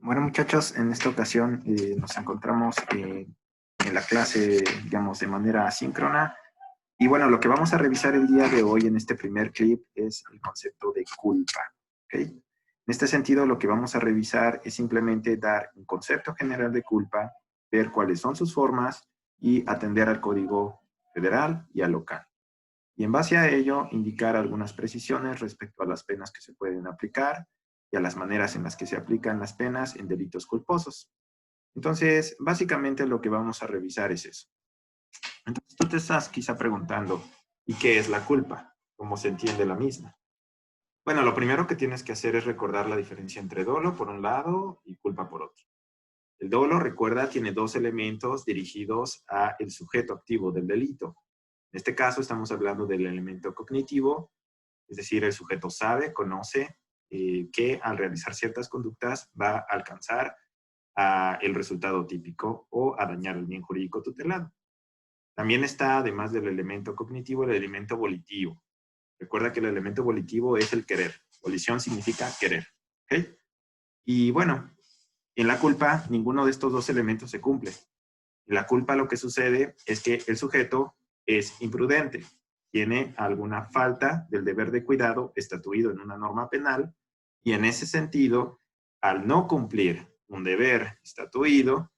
Bueno, muchachos, en esta ocasión nos encontramos en la clase, digamos, de manera asíncrona. Y bueno, lo que vamos a revisar el día de hoy en este primer clip es el concepto de culpa. ¿Ok? En este sentido, lo que vamos a revisar es simplemente dar un concepto general de culpa, ver cuáles son sus formas y atender al código federal y al local. Y en base a ello, indicar algunas precisiones respecto a las penas que se pueden aplicar y a las maneras en las que se aplican las penas en delitos culposos. Entonces, básicamente lo que vamos a revisar es eso. Entonces, tú te estás quizá preguntando, ¿y qué es la culpa? ¿Cómo se entiende la misma? Bueno, lo primero que tienes que hacer es recordar la diferencia entre dolo por un lado y culpa por otro. El dolo, recuerda, tiene dos elementos dirigidos a el sujeto activo del delito. En este caso estamos hablando del elemento cognitivo, es decir, el sujeto sabe, conoce que al realizar ciertas conductas va a alcanzar el resultado típico o a dañar el bien jurídico tutelado. También está, además del elemento cognitivo, el elemento volitivo. Recuerda que el elemento volitivo es el querer. Volición significa querer. ¿Okay? Y bueno, en la culpa, ninguno de estos dos elementos se cumple. En la culpa lo que sucede es que el sujeto es imprudente, tiene alguna falta del deber de cuidado estatuido en una norma penal y en ese sentido, al no cumplir un deber estatuido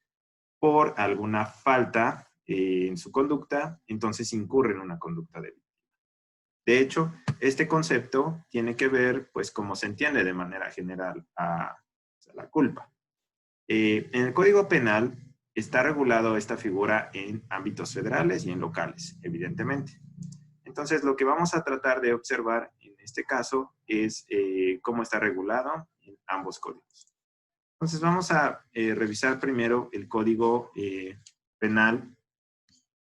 por alguna falta en su conducta, entonces incurre en una conducta delictiva. De hecho, este concepto tiene que ver, pues, cómo se entiende de manera general a la culpa. En el Código Penal está regulado esta figura en ámbitos federales y en locales, evidentemente. Entonces, lo que vamos a tratar de observar en este caso es cómo está regulado en ambos códigos. Entonces, vamos a revisar primero el Código Penal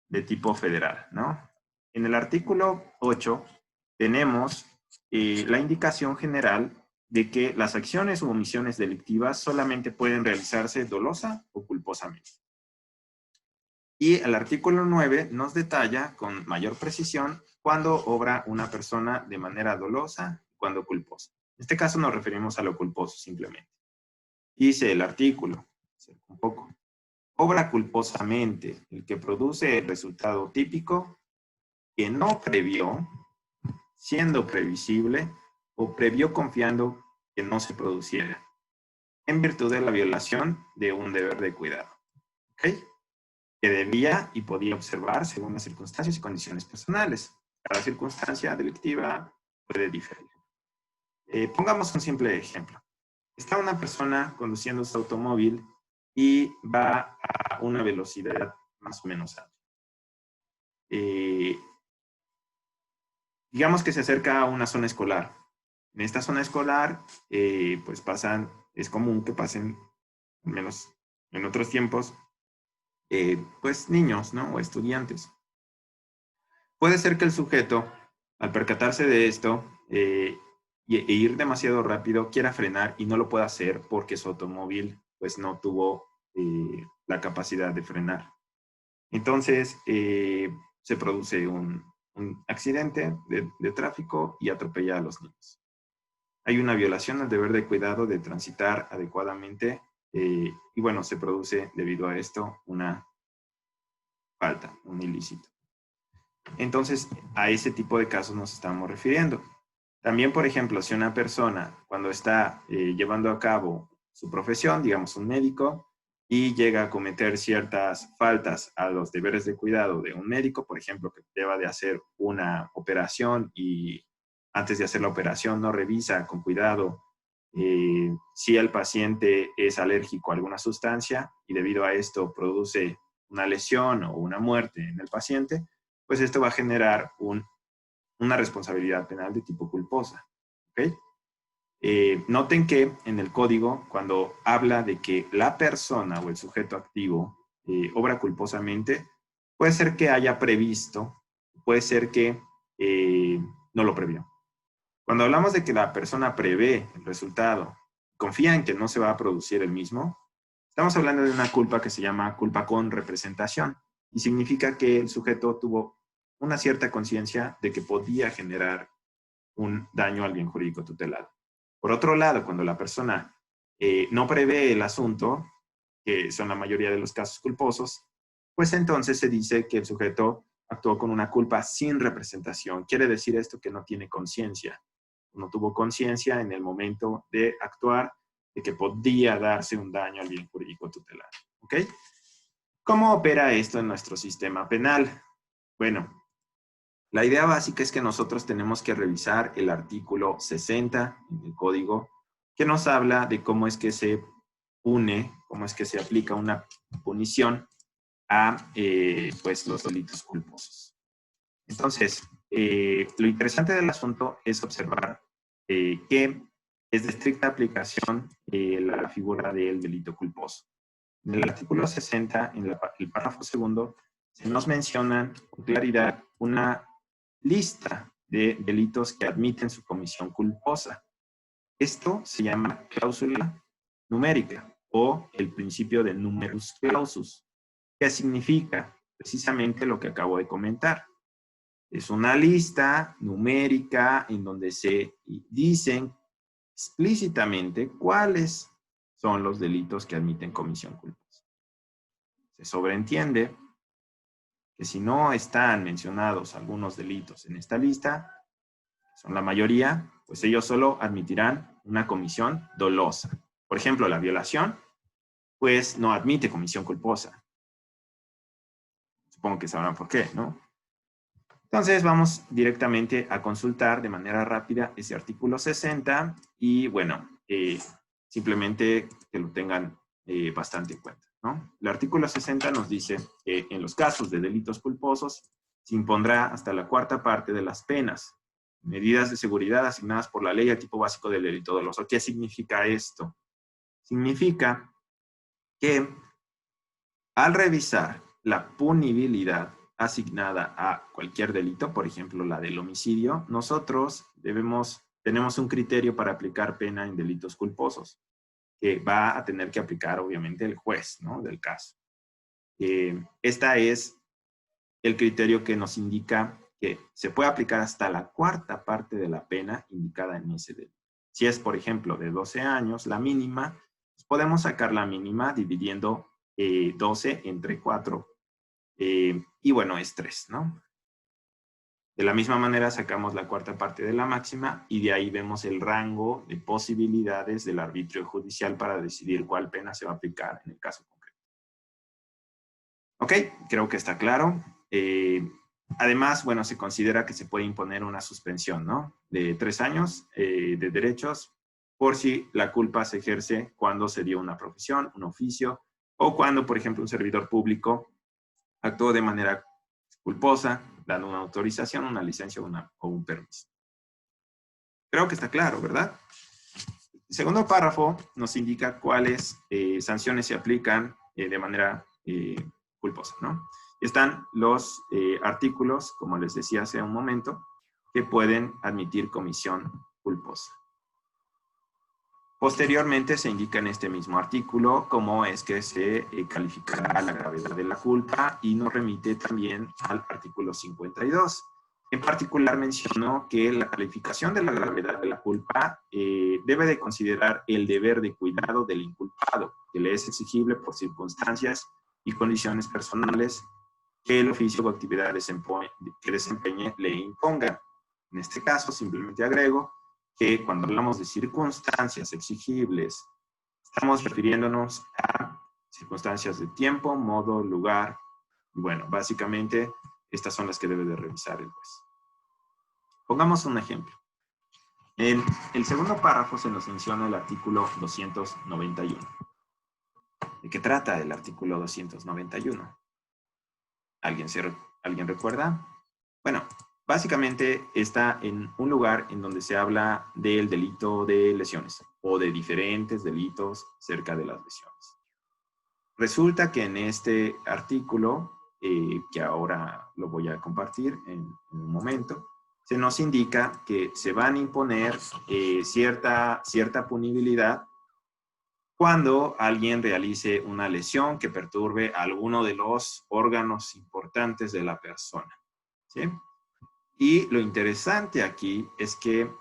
de tipo federal, ¿no? En el artículo 8 tenemos la indicación general de que las acciones u omisiones delictivas solamente pueden realizarse dolosa o culposamente. Y el artículo 9 nos detalla con mayor precisión cuándo obra una persona de manera dolosa y cuándo culposa. En este caso nos referimos a lo culposo simplemente. Dice el artículo, un poco, obra culposamente el que produce el resultado típico que no previó, siendo previsible, o previó confiando que no se produciera, en virtud de la violación de un deber de cuidado. ¿Ok? Que debía y podía observar según las circunstancias y condiciones personales. Cada circunstancia delictiva puede diferir. Pongamos un simple ejemplo. Está una persona conduciendo su automóvil y va a una velocidad más o menos alta. Digamos que se acerca a una zona escolar. En esta zona escolar, pues es común que pasen, al menos en otros tiempos, pues niños, ¿no? O estudiantes. Puede ser que el sujeto, al percatarse de esto e ir demasiado rápido, quiera frenar y no lo pueda hacer porque su automóvil pues no tuvo la capacidad de frenar. Entonces, se produce un accidente de tráfico y atropella a los niños. Hay una violación al deber de cuidado de transitar adecuadamente y bueno, se produce debido a esto una falta, un ilícito. Entonces, a ese tipo de casos nos estamos refiriendo. También, por ejemplo, si una persona cuando está llevando a cabo su profesión, digamos un médico, y llega a cometer ciertas faltas a los deberes de cuidado de un médico, por ejemplo, que deba de hacer una operación y antes de hacer la operación no revisa con cuidado si el paciente es alérgico a alguna sustancia y debido a esto produce una lesión o una muerte en el paciente, pues esto va a generar una responsabilidad penal de tipo culposa. ¿Okay? Noten que en el código, cuando habla de que la persona o el sujeto activo obra culposamente, puede ser que haya previsto, puede ser que no lo previó. Cuando hablamos de que la persona prevé el resultado, confía en que no se va a producir el mismo, estamos hablando de una culpa que se llama culpa con representación y significa que el sujeto tuvo una cierta conciencia de que podía generar un daño al bien jurídico tutelado. Por otro lado, cuando la persona no prevé el asunto, que son la mayoría de los casos culposos, pues entonces se dice que el sujeto actuó con una culpa sin representación. Quiere decir esto que no tiene conciencia. No tuvo conciencia en el momento de actuar de que podía darse un daño al bien jurídico tutelar. ¿Ok? ¿Cómo opera esto en nuestro sistema penal? Bueno, la idea básica es que nosotros tenemos que revisar el artículo 60 del código que nos habla de cómo es que se pune, cómo es que se aplica una punición a pues los delitos culposos. Entonces, lo interesante del asunto es observar que es de estricta aplicación la figura del delito culposo. En el artículo 60, en el párrafo segundo, se nos menciona con claridad una lista de delitos que admiten su comisión culposa. Esto se llama cláusula numérica o el principio de numerus clausus, que significa precisamente lo que acabo de comentar. Es una lista numérica en donde se dicen explícitamente cuáles son los delitos que admiten comisión culposa. Se sobreentiende que si no están mencionados algunos delitos en esta lista, que son la mayoría, pues ellos solo admitirán una comisión dolosa. Por ejemplo, la violación, pues no admite comisión culposa. Supongo que sabrán por qué, ¿no? Entonces vamos directamente a consultar de manera rápida ese artículo 60 y bueno, simplemente que lo tengan bastante en cuenta, ¿no? El artículo 60 nos dice que en los casos de delitos culposos se impondrá hasta la cuarta parte de las penas, medidas de seguridad asignadas por la ley al tipo básico del delito doloso. ¿Qué significa esto? Significa que al revisar la punibilidad asignada a cualquier delito, por ejemplo, la del homicidio, nosotros tenemos un criterio para aplicar pena en delitos culposos, que va a tener que aplicar, obviamente, el juez, ¿no?, del caso. Esta es el criterio que nos indica que se puede aplicar hasta la cuarta parte de la pena indicada en ese delito. Si es, por ejemplo, de 12 años, la mínima, pues podemos sacar la mínima dividiendo 12 entre 4. Y bueno, es 3, ¿no? De la misma manera sacamos la cuarta parte de la máxima y de ahí vemos el rango de posibilidades del arbitrio judicial para decidir cuál pena se va a aplicar en el caso concreto. Ok, creo que está claro. Además, bueno, se considera que se puede imponer una suspensión, ¿no?, de 3 años de derechos por si la culpa se ejerce cuando se dio una profesión, un oficio, o cuando, por ejemplo, un servidor público actuó de manera culposa, dando una autorización, una licencia o un permiso. Creo que está claro, ¿verdad? El segundo párrafo nos indica cuáles sanciones se aplican de manera culposa, ¿no? Están los artículos, como les decía hace un momento, que pueden admitir comisión culposa. Posteriormente se indica en este mismo artículo cómo es que se calificará la gravedad de la culpa y nos remite también al artículo 52. En particular mencionó que la calificación de la gravedad de la culpa debe de considerar el deber de cuidado del inculpado, que le es exigible por circunstancias y condiciones personales que el oficio o actividad que desempeñe le imponga. En este caso, simplemente agrego que cuando hablamos de circunstancias exigibles, estamos refiriéndonos a circunstancias de tiempo, modo, lugar. Bueno, básicamente, estas son las que debe de revisar el juez. Pongamos un ejemplo. En el segundo párrafo se nos menciona el artículo 291. ¿De qué trata el artículo 291? ¿Alguien recuerda? Bueno, básicamente está en un lugar en donde se habla del delito de lesiones o de diferentes delitos cerca de las lesiones. Resulta que en este artículo, que ahora lo voy a compartir en un momento, se nos indica que se van a imponer cierta punibilidad cuando alguien realice una lesión que perturbe alguno de los órganos importantes de la persona, ¿sí? Y lo interesante aquí es que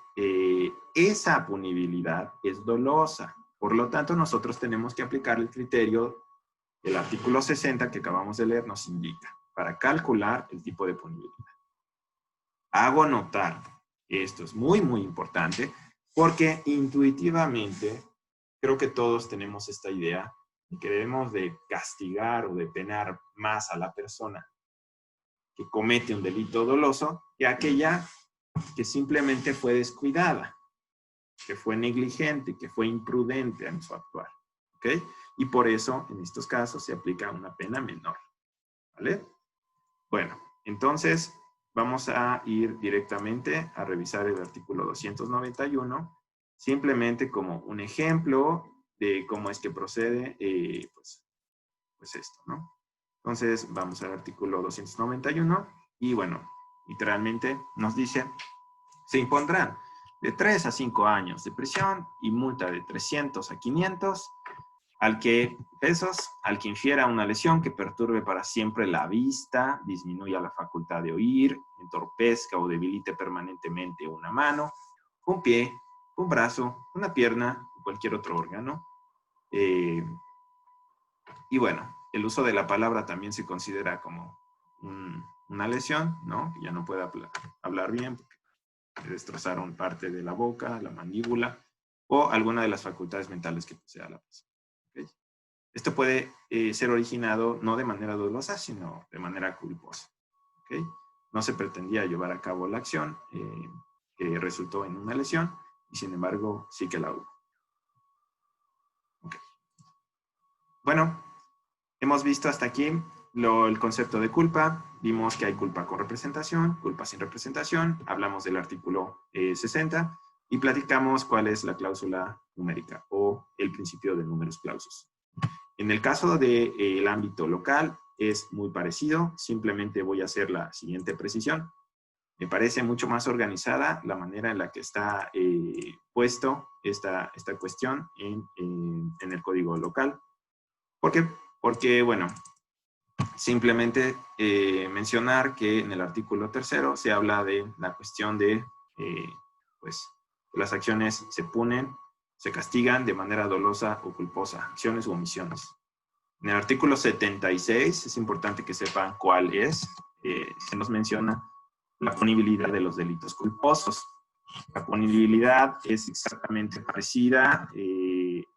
esa punibilidad es dolosa. Por lo tanto, nosotros tenemos que aplicar el criterio del artículo 60 que acabamos de leer nos indica para calcular el tipo de punibilidad. Hago notar, esto es muy, muy importante, porque intuitivamente creo que todos tenemos esta idea de que debemos de castigar o de penar más a la persona que comete un delito doloso que aquella que simplemente fue descuidada, que fue negligente, que fue imprudente en su actuar. ¿Ok? Y por eso, en estos casos, se aplica una pena menor. ¿Vale? Bueno, entonces vamos a ir directamente a revisar el artículo 291, simplemente como un ejemplo de cómo es que procede pues esto, ¿no? Entonces vamos al artículo 291 y bueno, literalmente nos dice, se impondrán de 3 a 5 años de prisión y multa de 300 a 500 al que infiera una lesión que perturbe para siempre la vista, disminuya la facultad de oír, entorpezca o debilite permanentemente una mano, un pie, un brazo, una pierna o cualquier otro órgano. Y bueno, el uso de la palabra también se considera como una lesión, ¿no? Que ya no puede hablar bien porque destrozaron parte de la boca, la mandíbula o alguna de las facultades mentales que posea la persona. ¿Okay? Esto puede ser originado no de manera dolosa, sino de manera culposa. ¿Okay? No se pretendía llevar a cabo la acción que resultó en una lesión y sin embargo sí que la hubo. Okay. Bueno, hemos visto hasta aquí el concepto de culpa. Vimos que hay culpa con representación, culpa sin representación. Hablamos del artículo 60 y platicamos cuál es la cláusula numérica o el principio de números clausus. En el caso del ámbito local es muy parecido. Simplemente voy a hacer la siguiente precisión. Me parece mucho más organizada la manera en la que está puesto esta cuestión en el código local. ¿Por qué? Porque, bueno, simplemente mencionar que en el artículo 3 se habla de la cuestión de, pues, las acciones se punen, se castigan de manera dolosa o culposa, acciones u omisiones. En el artículo 76 es importante que sepan cuál es. Se nos menciona la punibilidad de los delitos culposos. La punibilidad es exactamente parecida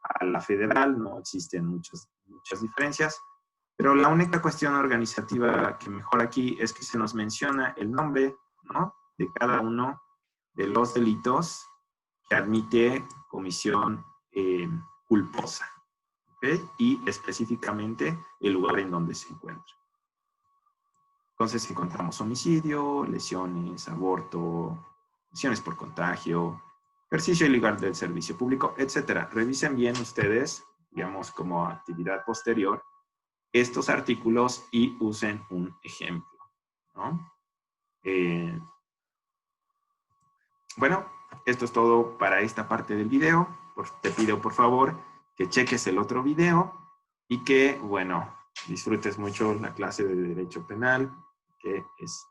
a la federal, no existen muchas diferencias, pero la única cuestión organizativa que mejora aquí es que se nos menciona el nombre, ¿no?, de cada uno de los delitos que admite comisión culposa. ¿Okay? Y específicamente el lugar en donde se encuentra. Entonces encontramos homicidio, lesiones, aborto, lesiones por contagio, ejercicio ilegal del servicio público, etc. Revisen bien ustedes, digamos, como actividad posterior, estos artículos y usen un ejemplo, ¿no? Bueno, esto es todo para esta parte del video. Te pido, por favor, que cheques el otro video y que, bueno, disfrutes mucho la clase de Derecho Penal, que es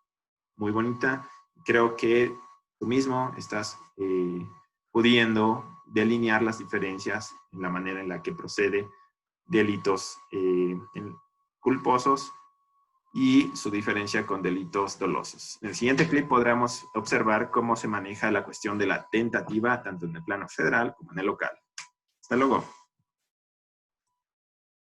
muy bonita. Creo que tú mismo estás pudiendo delinear las diferencias en la manera en la que procede delitos culposos y su diferencia con delitos dolosos. En el siguiente clip podremos observar cómo se maneja la cuestión de la tentativa tanto en el plano federal como en el local. Hasta luego.